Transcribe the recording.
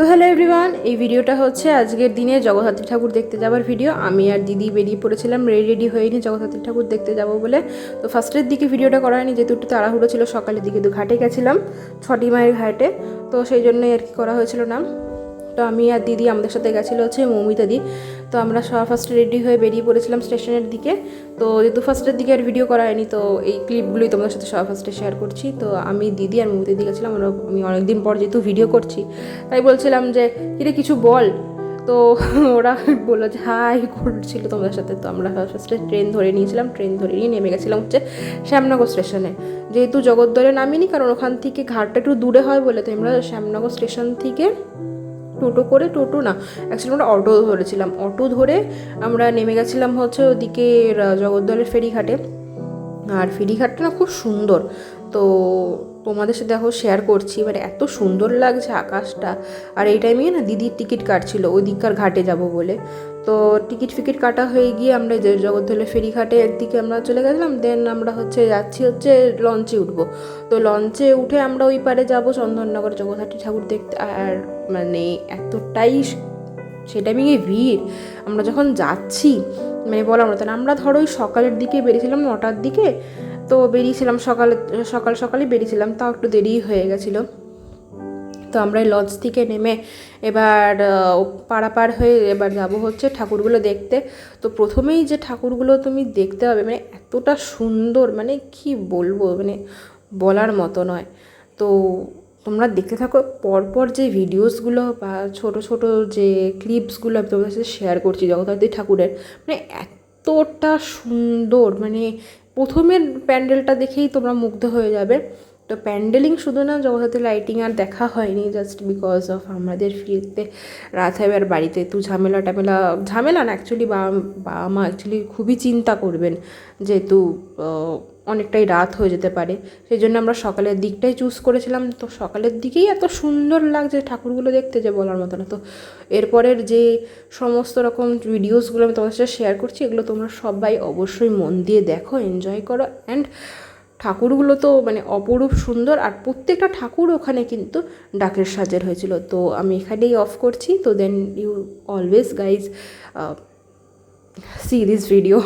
তো hello everyone, এই ভিডিওটা হচ্ছে আজকের দিনে জগদ্ধাত্রী ঠাকুর দেখতে যাওয়ার ভিডিও। আমি আর দিদি বেরিয়ে পড়েছিলাম রেডি হয়ে নিয়ে জগদ্ধাত্রী ঠাকুর দেখতে যাব বলে। তো ফার্স্টের দিকে ভিডিওটা করা হয়নি, যেহেতু একটু তাড়াহুড়ো ছিল, সকালের দিকে তো ঘাটে গেছিলাম, ছটি মায়ের ঘাটে, তো সেই জন্যই আর কি করা হয়েছিল না। তো আমি আর দিদি, আমাদের সাথে গেছিলো হচ্ছে মৌমিতা দি। তো আমরা সব ফার্স্টে রেডি হয়ে বেরিয়ে পড়েছিলাম স্টেশনের দিকে। তো যেহেতু ফার্স্টের দিকে আর ভিডিও করা হয়নি, তো এই ক্লিপগুলোই তোমাদের সাথে সব ফার্স্টে শেয়ার করছি। তো আমি দিদি আর মৌমিতা দি গেছিলাম। আমি অনেকদিন পর যেহেতু ভিডিও করছি, তাই বলছিলাম যে কিরে কিছু বল। তো ওরা বললো যে হাই করছিল তোমাদের সাথে। তো আমরা ফার্স্টে ট্রেন ধরে নিয়েছিলাম, ট্রেন ধরে নিয়ে নেমে গেছিলাম হচ্ছে শ্যামনগর স্টেশনে। যেহেতু জগদ্দলে নামিনি, কারণ ওখান থেকে ঘাটটা একটু দূরে হয় বলে, তো আমরা শ্যামনগর স্টেশন থেকে টোটো না, অ্যাকচুয়ালি আমরা অটো ধরেছিলাম। অটো ধরে আমরা নেমে গেছিলাম হচ্ছে ওদিকে জগদ্দলের ফেরিঘাটে। আর ফেরিঘাটটা না খুব সুন্দর, তো তোমাদের সাথে দেখো শেয়ার করছি। মানে এত সুন্দর লাগছে আকাশটা। আর এই টাইমে না দিদির টিকিট কাটছিল ওই দিককার ঘাটে যাব বলে। তো টিকিট কাটা হয়ে গিয়ে আমরা যে জগদ্দলের ফেরিঘাটের দিকে আমরা চলে গেছিলাম। দেন আমরা যাচ্ছি লঞ্চে উঠবো। তো লঞ্চে উঠে আমরা ওই পারে যাব চন্দননগর জগদ্ধাত্রী ঠাকুর দেখতে। আর মানে এতটাই সেই টাইমিংয়ে ভিড়, আমরা যখন যাচ্ছি মানে বলার মতো না। আমরা ধরো ওই সকালের দিকে বেরিয়েছিলাম, 9টার দিকে। তো বেরিয়েছিলাম সকালে বেরিয়েছিলাম, তাও একটু দেরি হয়ে গেছিলো। তো আমরা এই লঞ্চ থেকে নেমে এবার পারাপার হয়ে এবার যাব হচ্ছে ঠাকুরগুলো দেখতে। তো প্রথমেই যে ঠাকুরগুলো তুমি দেখতে হবে, মানে এতটা সুন্দর, মানে কি বলবো, মানে বলার মতো নয়। তো তোমরা দেখতে থাকো, পরপর যে ভিডিওসগুলো বা ছোট যে ক্লিপসগুলো আমি তোমাদের সাথে শেয়ার করছি জগদ্ধাত্রী ঠাকুরের, মানে এতটা সুন্দর। মানে প্রথমের প্যান্ডেলটা দেখেই তোমরা মুগ্ধ হয়ে যাবে। তো প্যান্ডেলিং শুধু না, জগদ্ধাত্রী লাইটিং আর দেখা হয়নি, জাস্ট বিকজ অফ আমাদের ফিরতে রাত হবে। আর বাড়িতে একটু ঝামেলা না, অ্যাকচুয়ালি বাবা মা অ্যাকচুয়ালি খুবই চিন্তা করবেন, যেহেতু অনেকটাই রাত হয়ে যেতে পারে। সেই জন্য আমরা সকালের দিকটাই চুজ করেছিলাম। তো সকালের দিকেই এত সুন্দর লাগছে ঠাকুরগুলো দেখতে যে বলার মতো না। তো এরপরের যে সমস্ত রকম ভিডিওসগুলো আমি তোমাদের সাথে শেয়ার করছি, এগুলো তোমরা সবাই অবশ্যই মন দিয়ে দেখো, এনজয় করো। অ্যান্ড ঠাকুরগুলো তো মানে অপরূপ সুন্দর। আর প্রত্যেকটা ঠাকুর ওখানে কিন্তু ডাকের সাজের হয়েছিল। তো আমি এখানেই অফ করছি। তো then you always guys see this video.